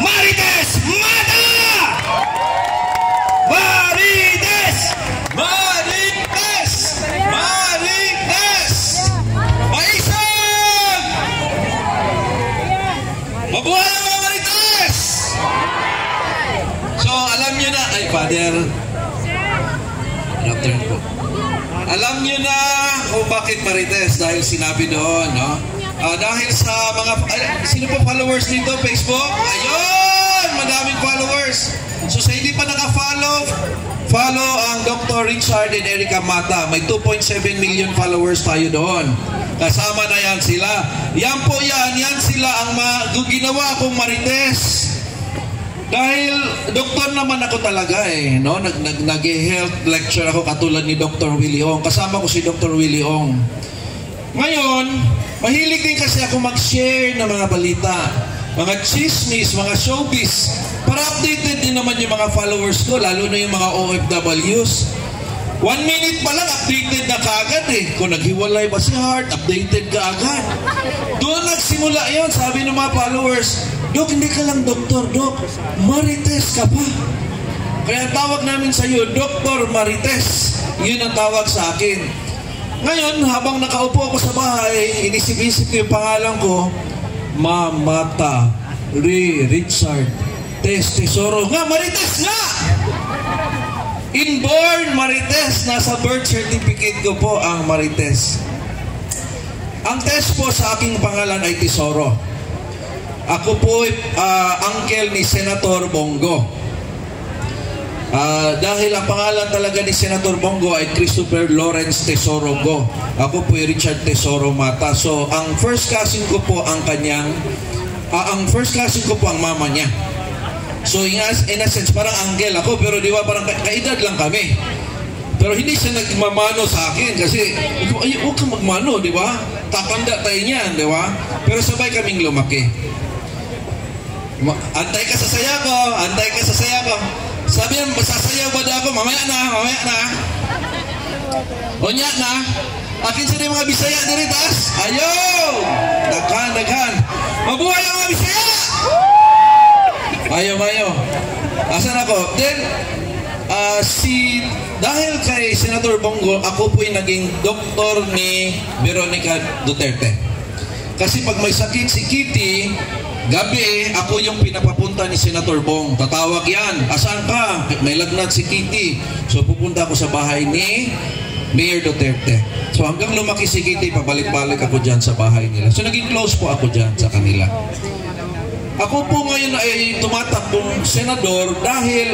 Marites Mata! Marites! Marites! Marites! Maisang! Mabuhay ang mga Marites! So, alam nyo na, ay, Father, after po. Alam nyo na kung bakit Marites, dahil sinabi doon, no? Dahil sa mga, sino po followers dito, Facebook? Ayun! Madaming followers. So sa hindi pa naka-follow, follow ang Dr. Richard and Erica Mata. May 2.7 million followers tayo doon. Kasama na yan sila. Yan po yan sila ang ginawa kong Marites. Dahil doktor naman ako talaga no? Nag-health lecture ako katulad ni Dr. Willie Ong. Kasama ko si Dr. Willie Ong. Ngayon, mahilig din kasi ako mag-share ng mga balita, mga chismis, mga showbiz, para updated din naman yung mga followers ko, lalo na yung mga OFWs. 1 minute pa lang, updated na kaagad Kung naghiwalay ba si Heart, updated ka agad. Doon nagsimula yon, sabi ng mga followers, Dok, hindi ka lang doktor, Dok, Marites ka pa. Kaya tawag namin sa iyo, Dr. Marites. Yun ang tawag sa akin. Ngayon, habang nakaupo ako sa bahay, inisip-isip ko yung pangalan ko, Mata Richard Tesoro. Nga, Marites nga! Inborn Marites. Nasa birth certificate ko po ang Marites. Ang test po sa aking pangalan ay Tesoro. Ako po uncle ni Senator Bongo. Dahil ang pangalan talaga ni Senator Bongo ay Christopher Lawrence Tesoro Go. Ako po ay Richard Tesoro Mata. So, ang first cousin ko po ang kanyang, first cousin ko po ang mama niya. So, in a sense, parang uncle ako, pero di ba, parang kaedad lang kami. Pero hindi siya nagmamano sa akin kasi, ay, huwag ka magmano, di ba? Tatanda tayo niyan, di ba? Pero sabay kaming lumaki. Antay ka sa saya ko, antay ka sa saya ko. Sabi yan, masasayaw ba na ako? Mamaya na. Onya na. Akin sa mga Bisaya diri taas. Ayaw! Daghan. Mabuhay ang mga Bisaya! Ayaw. Asan ako? Then, dahil kay Senator Bongo, ako po'y naging doktor ni Veronica Duterte. Kasi pag may sakit si Kitty, gabi, ako yung pinapapunta ni Senator Bong. Tatawag yan. Asan ka? May lagnat si Kitty. So pupunta ako sa bahay ni Mayor Duterte. So hanggang lumaki si Kitty, pabalik-balik ako dyan sa bahay nila. So naging close po ako dyan sa kanila. Ako po ngayon ay tumatakbong senador dahil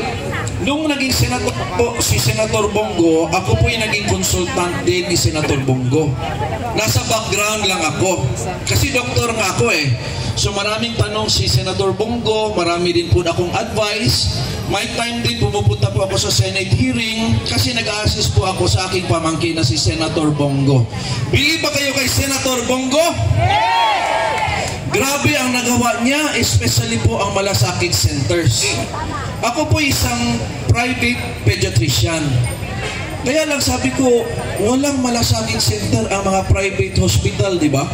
nung naging senator po si Senator Bongo, ako po yung naging consultant din ni Senator Bongo. Nasa background lang ako. Kasi doktor nga ako So maraming tanong si Senator Bongo, marami din po akong advice. May time din pumupunta po ako sa Senate hearing kasi nag-a-assist po ako sa aking pamangkin na si Senator Bongo. Believe ba kayo kay Senator Bongo? Grabe ang nagawa niya, especially po ang malasakit centers. Ako po isang private pediatrician. Kaya lang sabi ko, walang malasakit center ang mga private hospital, di ba?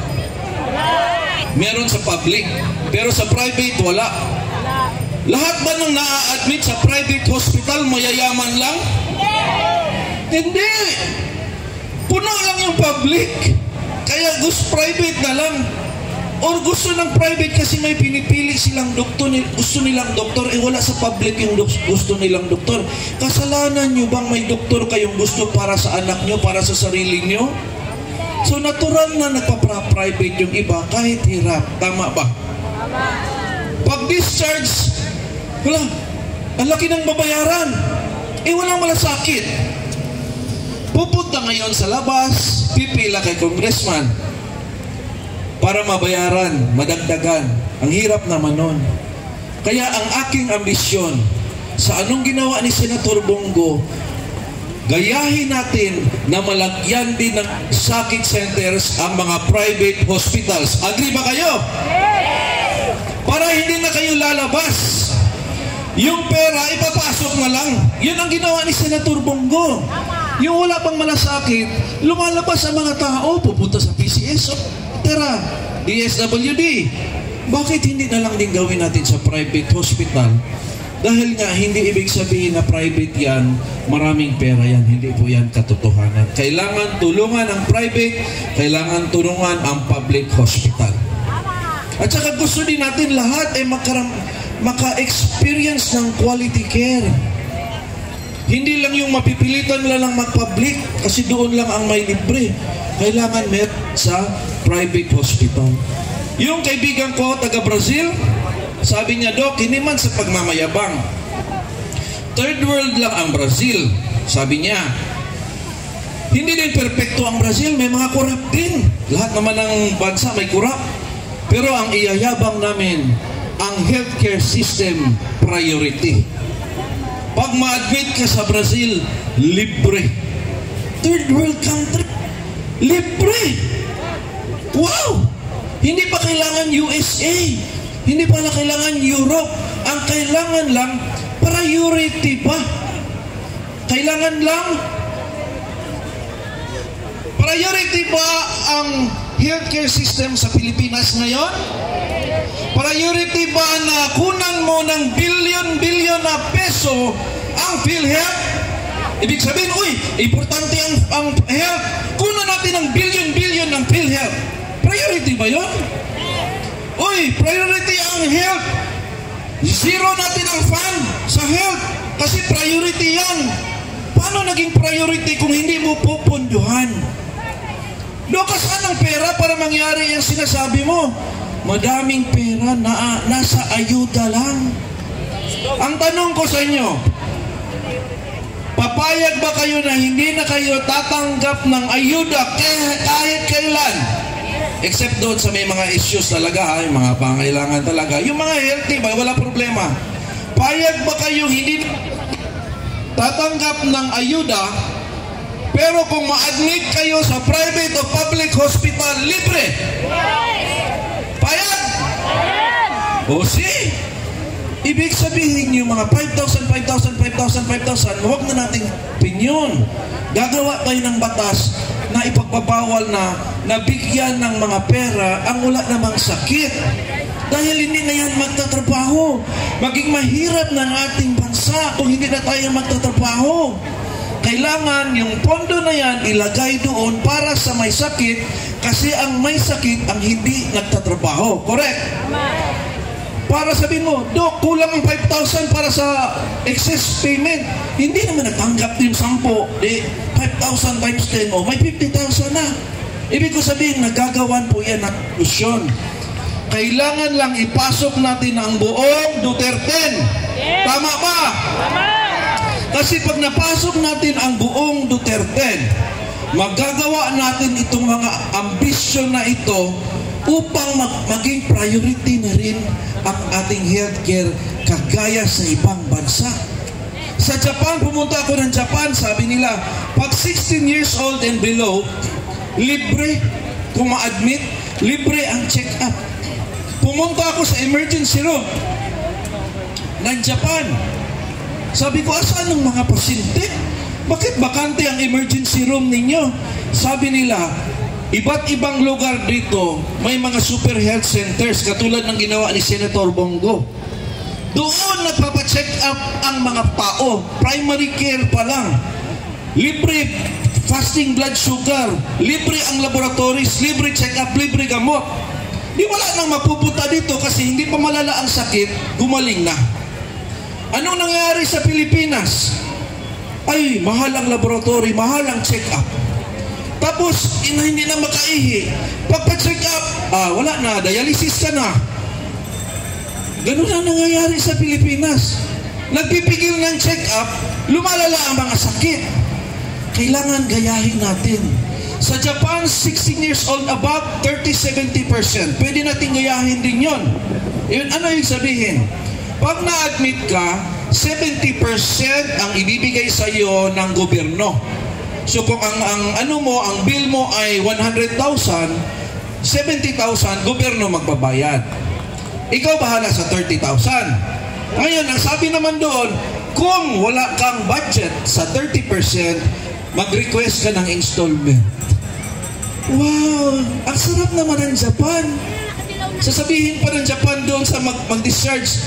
Meron sa public, pero sa private wala. Lahat ba nang na-admit sa private hospital mayayaman lang? Hindi. Puno lang yung public. Kaya gusto private na lang. Or gusto ng private kasi may pinipili silang doktor, gusto nilang doktor, wala sa public yung gusto nilang doktor. Kasalanan nyo bang may doktor kayong gusto para sa anak nyo, para sa sarili nyo? So natural na nagpa-private yung iba kahit hirap. Tama ba? Pag discharge, wala, ang laki ng babayaran. Walang malasakit. Pupunta ngayon sa labas, pipila kay congressman para mabayaran, madagdagan. Ang hirap naman nun. Kaya ang aking ambisyon, sa anong ginawa ni Senator Bongo, gayahin natin na malagyan din ng sakit centers ang mga private hospitals. Agree ba kayo? Para hindi na kayo lalabas. Yung pera, ipapasok na lang. Yun ang ginawa ni Senator Bongo. Yung wala pang malasakit, lumalabas ang mga tao, pupunta sa PCS, DSWD. Bakit hindi na lang din gawin natin sa private hospital? Dahil nga, hindi ibig sabihin na private yan, maraming pera yan. Hindi po yan katotohanan. Kailangan tulungan ang private, kailangan tulungan ang public hospital. At saka gusto din natin lahat ay maka-experience ng quality care. Hindi lang yung mapipilitan lang mag-public kasi doon lang ang may libre. Kailangan sa private hospital. Yung kaibigan ko, taga-Brazil, sabi niya, Dok, hindi man sa pagmamayabang. Third world lang ang Brazil. Sabi niya, hindi din perpekto ang Brazil, may mga korap din. Lahat naman ng bansa may korap. Pero ang iyayabang namin, ang healthcare system priority. Pag ma-admit ka sa Brazil, libre. Third world country, libre. Wow! Hindi pa kailangan USA. Hindi pa na kailangan Europe. Ang kailangan lang, priority pa. Kailangan lang, priority ba ang healthcare system sa Pilipinas ngayon? Priority ba na kunan mo ng billion na peso ang PhilHealth? Ibig sabihin, importante ang health. Kunan natin ng billion ng PhilHealth. Priority ba yun? Priority ang health. Zero natin ang fund sa health kasi priority yan. Paano naging priority kung hindi mo pupunduhan? Doon saan ang pera para mangyari yung sinasabi mo? Madaming pera na nasa ayuda lang. Ang tanong ko sa inyo, papayag ba kayo na hindi na kayo tatanggap ng ayuda kahit kailan? Except doon sa may mga issues talaga, yung mga pangailangan talaga. Yung mga healthy ba, wala problema. Payag ba kayo hindi tatanggap ng ayuda, pero kung ma-admit kayo sa private o public hospital, libre? Payag? See? Ibig sabihin yung mga 5,000, huwag na nating opinion. Gagawa tayo ng batas na ipagbabawal na nabigyan ng mga pera ang wala namang sakit. Dahil hindi na yan magtatrabaho. Maging mahirap ng ating bansa kung hindi na tayo magtatrabaho. Kailangan yung pondo na yan ilagay doon para sa may sakit kasi ang may sakit ang hindi nagtatrabaho. Correct? Para sabihin mo, Dok, kulang ang 5,000 para sa excess payment. Hindi naman natanggap din 10. 5,000 times 10, may 50,000 na. Ibig ko sabihin, nagagawan po yan ng solusyon. Kailangan lang ipasok natin ang buong Duterte. Tama ba? Kasi pag napasok natin ang buong Duterte, magagawa natin itong mga ambisyon na ito upang maging priority na rin ang ating healthcare kagaya sa ibang bansa. Sa Japan, pumunta ako ng Japan, sabi nila, pag 16 years old and below, libre kung ma-admit, libre ang check-up. Pumunta ako sa emergency room ng Japan. Sabi ko, asaan ang mga pasyente? Bakit bakante ang emergency room ninyo? Sabi nila, iba't ibang lugar dito, may mga super health centers katulad ng ginawa ni Senator Bongo. Doon nagpapacheck up ang mga tao. Primary care pa lang. Libre fasting blood sugar. Libre ang laboratories. Libre check up. Libre gamot. Di wala nang mapupunta dito kasi hindi pa malala ang sakit, gumaling na. Anong nangyari sa Pilipinas? Ay, mahal ang laboratory, mahal ang check up. Tapos, hindi na makaihi. Pagpa-check up, wala na, dialysis ka na. Ganun ang nangyayari sa Pilipinas. Nagpipigil ng check up, lumalala ang mga sakit. Kailangan gayahin natin. Sa Japan, 16 years old above, 30-70%. Pwede natin gayahin din yon. Ano yung sabihin? Pag na-admit ka, 70% ang ibibigay sa iyo ng gobyerno. So kung ang bill mo ay 100,000, 70,000 gobyerno magbabayad. Ikaw bahala sa 30,000. Ngayon, ang sabi naman doon, kung wala kang budget sa 30%, mag-request ka ng installment. Wow! Ang sarap naman ng Japan. Sasabihin pa ng Japan doon sa mag-discharge,